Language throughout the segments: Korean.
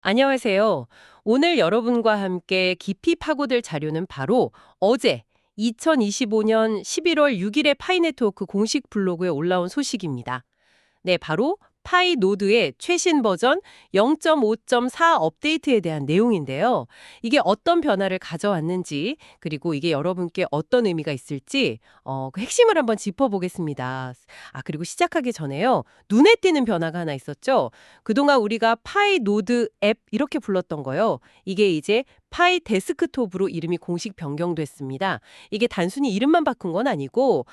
안녕하세요. 오늘 여러분과 함께 깊이 파고들 자료는 바로 어제 2025년 11월 6일에 파이네트워크 공식 블로그에 올라온 소식입니다. 네, 바로 파이 노드의 최신 버전 0.5.4 업데이트에 대한 내용인데요. 이게 어떤 변화를 가져왔는지, 그리고 이게 여러분께 어떤 의미가 있을지 그 핵심을 한번 짚어보겠습니다. 그리고 시작하기 전에요. 눈에 띄는 변화가 하나 있었죠. 그동안 우리가 파이 노드 앱 이렇게 불렀던 거요. 이게 이제 파이 데스크톱으로 이름이 공식 변경됐습니다. 이게 단순히 이름만 바꾼 건 아니고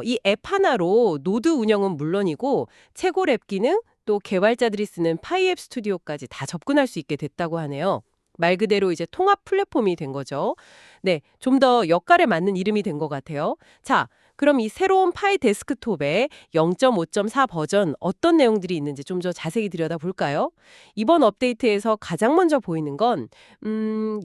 이 앱 하나로 노드 운영은 물론이고 최고 랩 기능, 또 개발자들이 쓰는 파이앱 스튜디오까지 다 접근할 수 있게 됐다고 하네요. 말 그대로 이제 통합 플랫폼이 된 거죠. 네, 좀 더 역할에 맞는 이름이 된 것 같아요. 자, 그럼 이 새로운 파이 데스크톱의 0.5.4 버전 어떤 내용들이 있는지 좀 더 자세히 들여다볼까요? 이번 업데이트에서 가장 먼저 보이는 건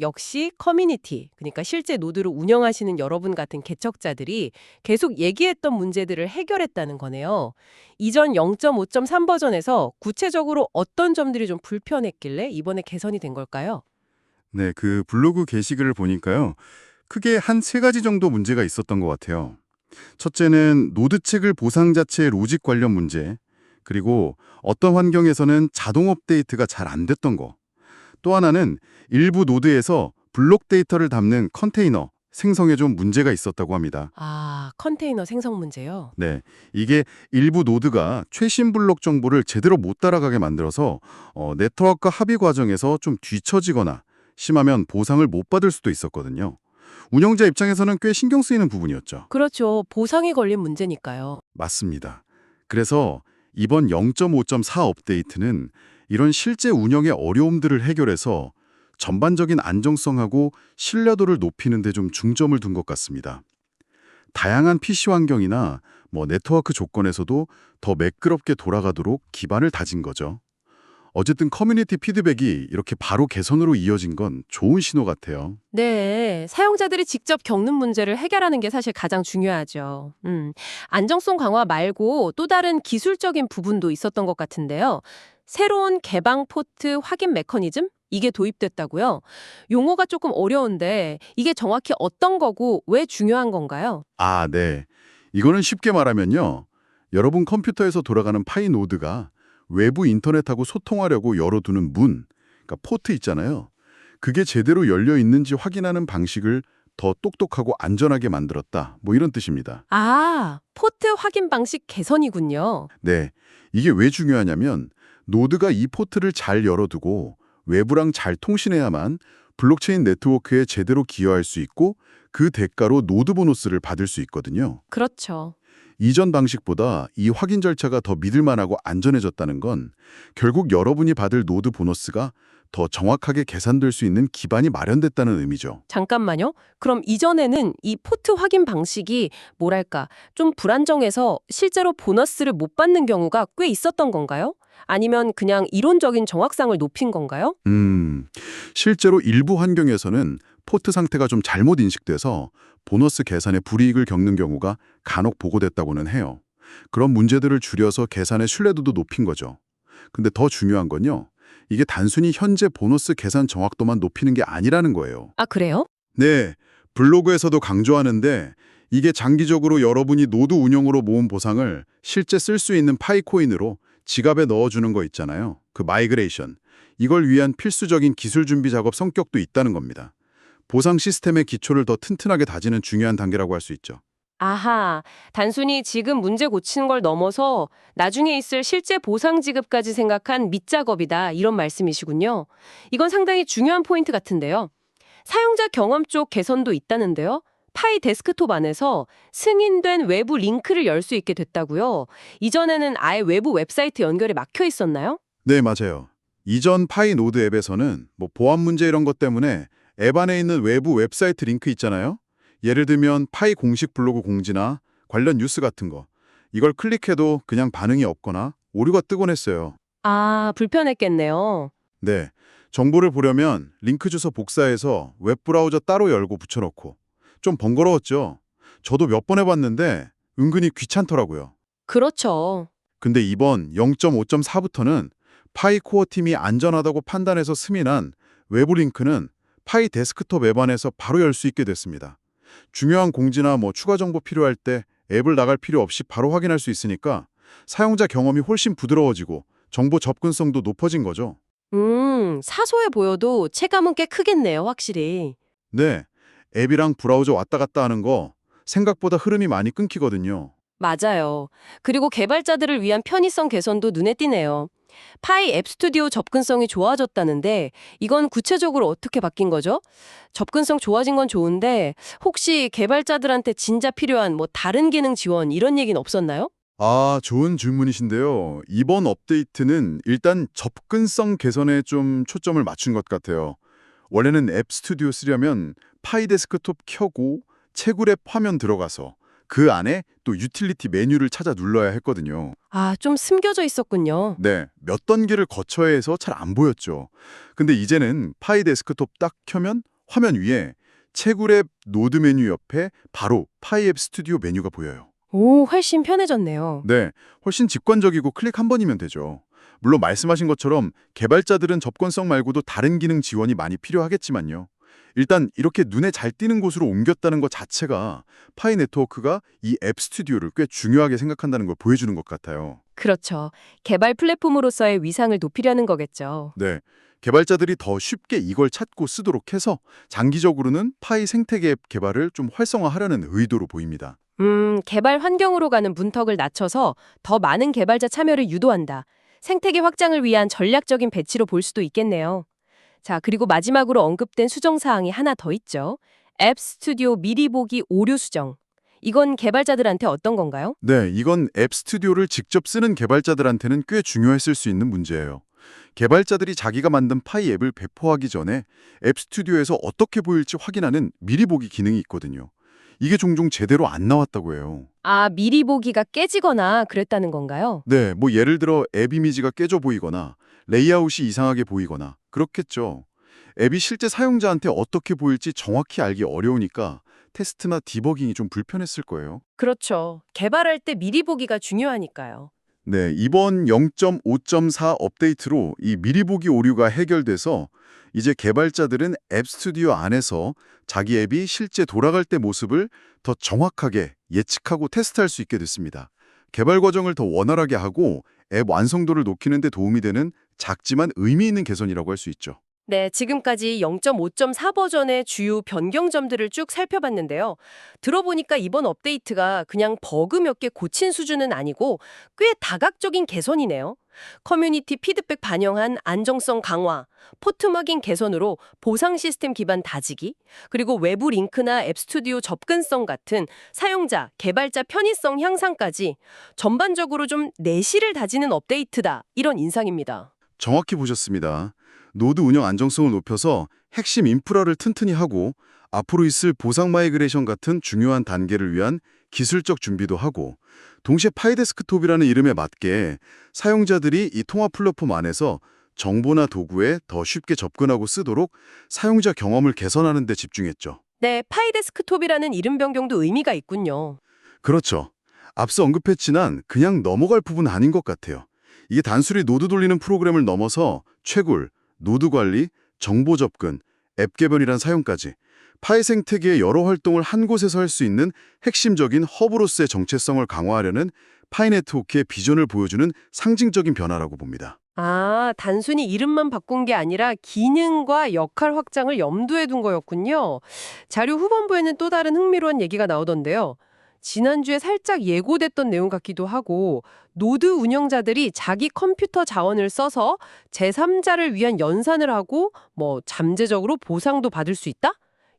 역시 커뮤니티, 그러니까 실제 노드를 운영하시는 여러분 같은 개척자들이 계속 얘기했던 문제들을 해결했다는 거네요. 이전 0.5.3 버전에서 구체적으로 어떤 점들이 좀 불편했길래 이번에 개선이 된 걸까요? 네, 그 블로그 게시글을 보니까요. 크게 한 세 가지 정도 문제가 있었던 것 같아요. 첫째는 노드 책을 보상 자체의 로직 관련 문제, 그리고 어떤 환경에서는 자동 업데이트가 잘 안 됐던 거. 또 하나는 일부 노드에서 블록 데이터를 담는 컨테이너 생성에 좀 문제가 있었다고 합니다. 컨테이너 생성 문제요. 네, 이게 일부 노드가 최신 블록 정보를 제대로 못 따라가게 만들어서 네트워크 합의 과정에서 좀 뒤처지거나 심하면 보상을 못 받을 수도 있었거든요. 운영자 입장에서는 꽤 신경 쓰이는 부분이었죠. 그렇죠. 보상이 걸린 문제니까요. 맞습니다. 그래서 이번 0.5.4 업데이트는 이런 실제 운영의 어려움들을 해결해서 전반적인 안정성하고 신뢰도를 높이는 데 좀 중점을 둔 것 같습니다. 다양한 PC 환경이나 네트워크 조건에서도 더 매끄럽게 돌아가도록 기반을 다진 거죠. 어쨌든 커뮤니티 피드백이 이렇게 바로 개선으로 이어진 건 좋은 신호 같아요. 네, 사용자들이 직접 겪는 문제를 해결하는 게 사실 가장 중요하죠. 안정성 강화 말고 또 다른 기술적인 부분도 있었던 것 같은데요. 새로운 개방 포트 확인 메커니즘? 이게 도입됐다고요? 용어가 조금 어려운데 이게 정확히 어떤 거고 왜 중요한 건가요? 네. 이거는 쉽게 말하면요. 여러분 컴퓨터에서 돌아가는 파이 노드가 외부 인터넷하고 소통하려고 열어두는 문, 그러니까 포트 있잖아요. 그게 제대로 열려 있는지 확인하는 방식을 더 똑똑하고 안전하게 만들었다. 이런 뜻입니다. 포트 확인 방식 개선이군요. 네. 이게 왜 중요하냐면 노드가 이 포트를 잘 열어두고 외부랑 잘 통신해야만 블록체인 네트워크에 제대로 기여할 수 있고 그 대가로 노드 보너스를 받을 수 있거든요. 그렇죠. 이전 방식보다 이 확인 절차가 더 믿을만하고 안전해졌다는 건 결국 여러분이 받을 노드 보너스가 더 정확하게 계산될 수 있는 기반이 마련됐다는 의미죠. 잠깐만요. 그럼 이전에는 이 포트 확인 방식이 뭐랄까, 좀 불안정해서 실제로 보너스를 못 받는 경우가 꽤 있었던 건가요? 아니면 그냥 이론적인 정확성을 높인 건가요? 실제로 일부 환경에서는 포트 상태가 좀 잘못 인식돼서 보너스 계산에 불이익을 겪는 경우가 간혹 보고됐다고는 해요. 그런 문제들을 줄여서 계산의 신뢰도도 높인 거죠. 근데 더 중요한 건요. 이게 단순히 현재 보너스 계산 정확도만 높이는 게 아니라는 거예요. 그래요? 네, 블로그에서도 강조하는데 이게 장기적으로 여러분이 노드 운영으로 모은 보상을 실제 쓸 수 있는 파이코인으로 지갑에 넣어주는 거 있잖아요. 그 마이그레이션. 이걸 위한 필수적인 기술 준비 작업 성격도 있다는 겁니다. 보상 시스템의 기초를 더 튼튼하게 다지는 중요한 단계라고 할 수 있죠. 단순히 지금 문제 고치는 걸 넘어서 나중에 있을 실제 보상 지급까지 생각한 밑작업이다, 이런 말씀이시군요. 이건 상당히 중요한 포인트 같은데요. 사용자 경험 쪽 개선도 있다는데요. 파이 데스크톱 안에서 승인된 외부 링크를 열 수 있게 됐다고요. 이전에는 아예 외부 웹사이트 연결이 막혀 있었나요? 네, 맞아요. 이전 파이 노드 앱에서는 보안 문제 이런 것 때문에 앱 안에 있는 외부 웹사이트 링크 있잖아요. 예를 들면 파이 공식 블로그 공지나 관련 뉴스 같은 거. 이걸 클릭해도 그냥 반응이 없거나 오류가 뜨곤 했어요. 불편했겠네요. 네, 정보를 보려면 링크 주소 복사해서 웹브라우저 따로 열고 붙여넣고 좀 번거로웠죠. 저도 몇 번 해봤는데 은근히 귀찮더라고요. 그렇죠. 근데 이번 0.5.4부터는 파이 코어 팀이 안전하다고 판단해서 승인한 외부 링크는 파이 데스크톱 앱 안에서 바로 열 수 있게 됐습니다. 중요한 공지나 추가 정보 필요할 때 앱을 나갈 필요 없이 바로 확인할 수 있으니까 사용자 경험이 훨씬 부드러워지고 정보 접근성도 높아진 거죠. 사소해 보여도 체감은 꽤 크겠네요, 확실히. 네, 앱이랑 브라우저 왔다 갔다 하는 거 생각보다 흐름이 많이 끊기거든요. 맞아요. 그리고 개발자들을 위한 편의성 개선도 눈에 띄네요. 파이 앱 스튜디오 접근성이 좋아졌다는데 이건 구체적으로 어떻게 바뀐 거죠? 접근성 좋아진 건 좋은데 혹시 개발자들한테 진짜 필요한 다른 기능 지원 이런 얘기는 없었나요? 아, 좋은 질문이신데요. 이번 업데이트는 일단 접근성 개선에 좀 초점을 맞춘 것 같아요. 원래는 앱 스튜디오 쓰려면 파이 데스크톱 켜고 채굴 앱 화면 들어가서 그 안에 또 유틸리티 메뉴를 찾아 눌러야 했거든요. 아, 좀 숨겨져 있었군요. 네, 몇 단계를 거쳐야 해서 잘 안 보였죠. 근데 이제는 파이 데스크톱 딱 켜면 화면 위에 채굴 앱 노드 메뉴 옆에 바로 파이 앱 스튜디오 메뉴가 보여요. 오, 훨씬 편해졌네요. 네, 훨씬 직관적이고 클릭 한 번이면 되죠. 물론 말씀하신 것처럼 개발자들은 접근성 말고도 다른 기능 지원이 많이 필요하겠지만요. 일단 이렇게 눈에 잘 띄는 곳으로 옮겼다는 것 자체가 파이 네트워크가 이 앱 스튜디오를 꽤 중요하게 생각한다는 걸 보여주는 것 같아요. 그렇죠. 개발 플랫폼으로서의 위상을 높이려는 거겠죠. 네, 개발자들이 더 쉽게 이걸 찾고 쓰도록 해서 장기적으로는 파이 생태계 앱 개발을 좀 활성화하려는 의도로 보입니다. 개발 환경으로 가는 문턱을 낮춰서 더 많은 개발자 참여를 유도한다. 생태계 확장을 위한 전략적인 배치로 볼 수도 있겠네요. 자, 그리고 마지막으로 언급된 수정 사항이 하나 더 있죠. 앱 스튜디오 미리 보기 오류 수정. 이건 개발자들한테 어떤 건가요? 네, 이건 앱 스튜디오를 직접 쓰는 개발자들한테는 꽤 중요했을 수 있는 문제예요. 개발자들이 자기가 만든 파이 앱을 배포하기 전에 앱 스튜디오에서 어떻게 보일지 확인하는 미리 보기 기능이 있거든요. 이게 종종 제대로 안 나왔다고 해요. 아, 미리 보기가 깨지거나 그랬다는 건가요? 네, 예를 들어 앱 이미지가 깨져 보이거나 레이아웃이 이상하게 보이거나 그렇겠죠. 앱이 실제 사용자한테 어떻게 보일지 정확히 알기 어려우니까 테스트나 디버깅이 좀 불편했을 거예요. 그렇죠. 개발할 때 미리 보기가 중요하니까요. 네, 이번 0.5.4 업데이트로 이 미리 보기 오류가 해결돼서 이제 개발자들은 앱 스튜디오 안에서 자기 앱이 실제 돌아갈 때 모습을 더 정확하게 예측하고 테스트할 수 있게 됐습니다. 개발 과정을 더 원활하게 하고 앱 완성도를 높이는 데 도움이 되는 작지만 의미 있는 개선이라고 할 수 있죠. 네, 지금까지 0.5.4 버전의 주요 변경점들을 쭉 살펴봤는데요. 들어보니까 이번 업데이트가 그냥 버그 몇 개 고친 수준은 아니고 꽤 다각적인 개선이네요. 커뮤니티 피드백 반영한 안정성 강화, 포트마깅 개선으로 보상 시스템 기반 다지기, 그리고 외부 링크나 앱 스튜디오 접근성 같은 사용자, 개발자 편의성 향상까지 전반적으로 좀 내실을 다지는 업데이트다. 이런 인상입니다. 정확히 보셨습니다. 노드 운영 안정성을 높여서 핵심 인프라를 튼튼히 하고 앞으로 있을 보상 마이그레이션 같은 중요한 단계를 위한 기술적 준비도 하고 동시에 파이데스크톱이라는 이름에 맞게 사용자들이 이 통합 플랫폼 안에서 정보나 도구에 더 쉽게 접근하고 쓰도록 사용자 경험을 개선하는 데 집중했죠. 네, 파이데스크톱이라는 이름 변경도 의미가 있군요. 그렇죠. 앞서 언급했지만 그냥 넘어갈 부분 아닌 것 같아요. 이게 단순히 노드 돌리는 프로그램을 넘어서 채굴, 노드 관리, 정보 접근, 앱 개변이란 사용까지 파이 생태계의 여러 활동을 한 곳에서 할 수 있는 핵심적인 허브로서의 정체성을 강화하려는 파이 네트워크의 비전을 보여주는 상징적인 변화라고 봅니다. 아, 단순히 이름만 바꾼 게 아니라 기능과 역할 확장을 염두에 둔 거였군요. 자료 후반부에는 또 다른 흥미로운 얘기가 나오던데요. 지난주에 살짝 예고됐던 내용 같기도 하고, 노드 운영자들이 자기 컴퓨터 자원을 써서 제3자를 위한 연산을 하고, 잠재적으로 보상도 받을 수 있다?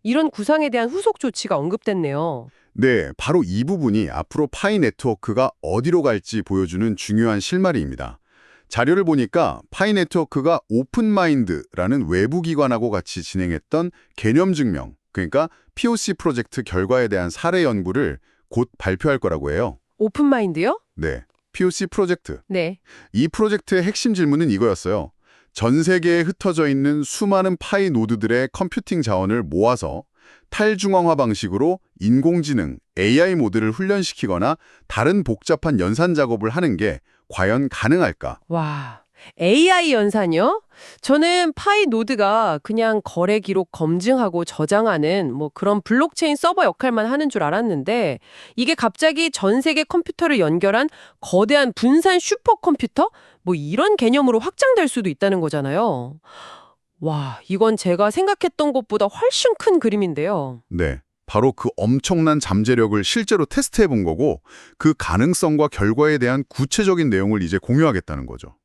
이런 구상에 대한 후속 조치가 언급됐네요. 네, 바로 이 부분이 앞으로 파이 네트워크가 어디로 갈지 보여주는 중요한 실마리입니다. 자료를 보니까 파이 네트워크가 오픈마인드라는 외부 기관하고 같이 진행했던 개념 증명, 그러니까 POC 프로젝트 결과에 대한 사례 연구를 곧 발표할 거라고 해요. 오픈마인드요? 네, POC 프로젝트. 네. 이 프로젝트의 핵심 질문은 이거였어요. 전 세계에 흩어져 있는 수많은 파이 노드들의 컴퓨팅 자원을 모아서 탈중앙화 방식으로 인공지능, AI 모델을 훈련시키거나 다른 복잡한 연산 작업을 하는 게 과연 가능할까? 와, AI 연산이요? 저는 파이 노드가 그냥 거래 기록 검증하고 저장하는 뭐 그런 블록체인 서버 역할만 하는 줄 알았는데 이게 갑자기 전 세계 컴퓨터를 연결한 거대한 분산 슈퍼컴퓨터? 뭐 이런 개념으로 확장될 수도 있다는 거잖아요. 와, 이건 제가 생각했던 것보다 훨씬 큰 그림인데요. 네. 바로 그 엄청난 잠재력을 실제로 테스트해 본 거고 그 가능성과 결과에 대한 구체적인 내용을 이제 공유하겠다는 거죠.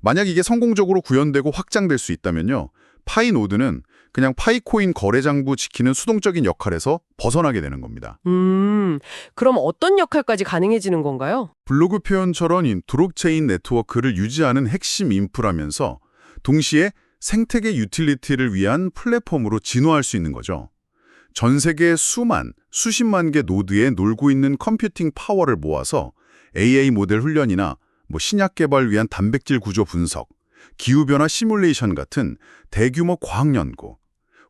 만약 이게 성공적으로 구현되고 확장될 수 있다면요. 파이 노드는 그냥 파이코인 거래 장부 지키는 수동적인 역할에서 벗어나게 되는 겁니다. 그럼 어떤 역할까지 가능해지는 건가요? 블로그 표현처럼 이 블록체인 네트워크를 유지하는 핵심 인프라면서 동시에 생태계 유틸리티를 위한 플랫폼으로 진화할 수 있는 거죠. 전 세계의 수십만 개 노드에 놀고 있는 컴퓨팅 파워를 모아서 AI 모델 훈련이나 신약 개발 위한 단백질 구조 분석, 기후변화 시뮬레이션 같은 대규모 과학 연구,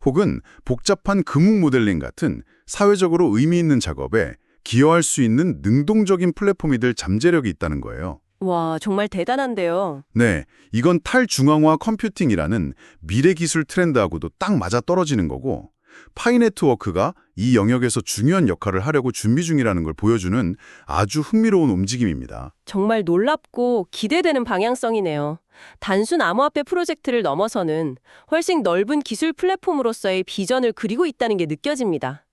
혹은 복잡한 금융 모델링 같은 사회적으로 의미 있는 작업에 기여할 수 있는 능동적인 플랫폼이 될 잠재력이 있다는 거예요. 와, 정말 대단한데요. 네, 이건 탈중앙화 컴퓨팅이라는 미래 기술 트렌드하고도 딱 맞아떨어지는 거고 파이 네트워크가 이 영역에서 중요한 역할을 하려고 준비 중이라는 걸 보여주는 아주 흥미로운 움직임입니다. 정말 놀랍고 기대되는 방향성이네요. 단순 암호화폐 프로젝트를 넘어서는 훨씬 넓은 기술 플랫폼으로서의 비전을 그리고 있다는 게 느껴집니다.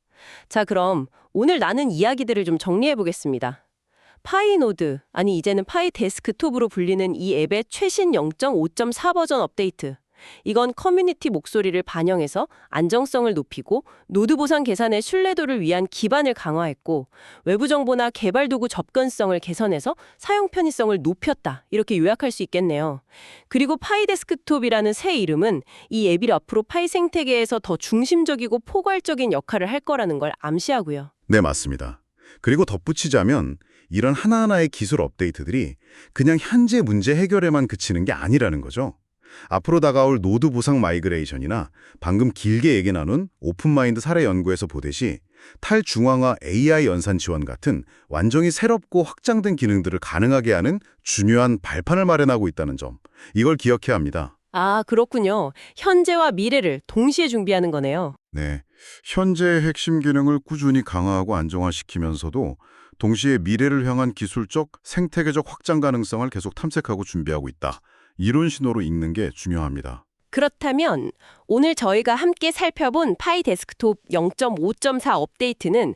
자, 그럼 오늘 나눈 이야기들을 좀 정리해 보겠습니다. 파이노드, 아니 이제는 파이 데스크톱으로 불리는 이 앱의 최신 0.5.4 버전 업데이트. 이건 커뮤니티 목소리를 반영해서 안정성을 높이고 노드 보상 계산의 신뢰도를 위한 기반을 강화했고 외부 정보나 개발 도구 접근성을 개선해서 사용 편의성을 높였다. 이렇게 요약할 수 있겠네요. 그리고 파이 데스크톱이라는 새 이름은 이 앱이 앞으로 파이 생태계에서 더 중심적이고 포괄적인 역할을 할 거라는 걸 암시하고요. 네, 맞습니다. 그리고 덧붙이자면 이런 하나하나의 기술 업데이트들이 그냥 현재 문제 해결에만 그치는 게 아니라는 거죠. 앞으로 다가올 노드 보상 마이그레이션이나 방금 길게 얘기 나눈 오픈마인드 사례 연구에서 보듯이 탈중앙화 AI 연산 지원 같은 완전히 새롭고 확장된 기능들을 가능하게 하는 중요한 발판을 마련하고 있다는 점, 이걸 기억해야 합니다. 아, 그렇군요. 현재와 미래를 동시에 준비하는 거네요. 네, 현재의 핵심 기능을 꾸준히 강화하고 안정화시키면서도 동시에 미래를 향한 기술적, 생태계적 확장 가능성을 계속 탐색하고 준비하고 있다. 이런 신호로 읽는 게 중요합니다. 그렇다면 오늘 저희가 함께 살펴본 파이 데스크톱 0.5.4 업데이트는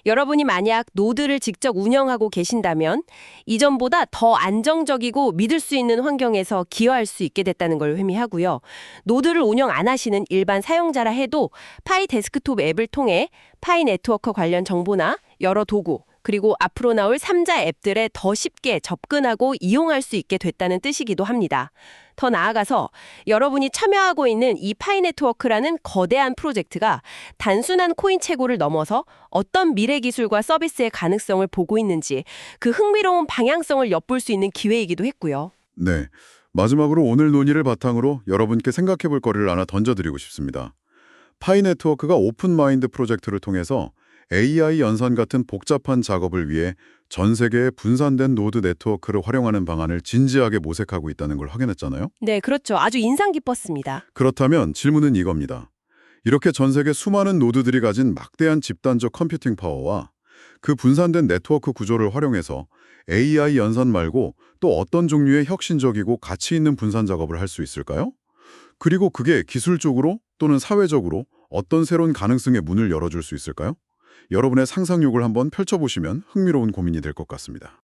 여러분이 만약 노드를 직접 운영하고 계신다면 이전보다 더 안정적이고 믿을 수 있는 환경에서 기여할 수 있게 됐다는 걸 의미하고요. 노드를 운영 안 하시는 일반 사용자라 해도 파이 데스크톱 앱을 통해 파이 네트워크 관련 정보나 여러 도구, 그리고 앞으로 나올 3자 앱들에 더 쉽게 접근하고 이용할 수 있게 됐다는 뜻이기도 합니다. 더 나아가서 여러분이 참여하고 있는 이 파이 네트워크라는 거대한 프로젝트가 단순한 코인 채굴을 넘어서 어떤 미래 기술과 서비스의 가능성을 보고 있는지 그 흥미로운 방향성을 엿볼 수 있는 기회이기도 했고요. 네, 마지막으로 오늘 논의를 바탕으로 여러분께 생각해 볼 거리를 하나 던져드리고 싶습니다. 파이 네트워크가 오픈마인드 프로젝트를 통해서 AI 연산 같은 복잡한 작업을 위해 전 세계의 분산된 노드 네트워크를 활용하는 방안을 진지하게 모색하고 있다는 걸 확인했잖아요. 네, 그렇죠. 아주 인상 깊었습니다. 그렇다면 질문은 이겁니다. 이렇게 전 세계 수많은 노드들이 가진 막대한 집단적 컴퓨팅 파워와 그 분산된 네트워크 구조를 활용해서 AI 연산 말고 또 어떤 종류의 혁신적이고 가치 있는 분산 작업을 할 수 있을까요? 그리고 그게 기술적으로 또는 사회적으로 어떤 새로운 가능성의 문을 열어줄 수 있을까요? 여러분의 상상력을 한번 펼쳐보시면 흥미로운 고민이 될 것 같습니다.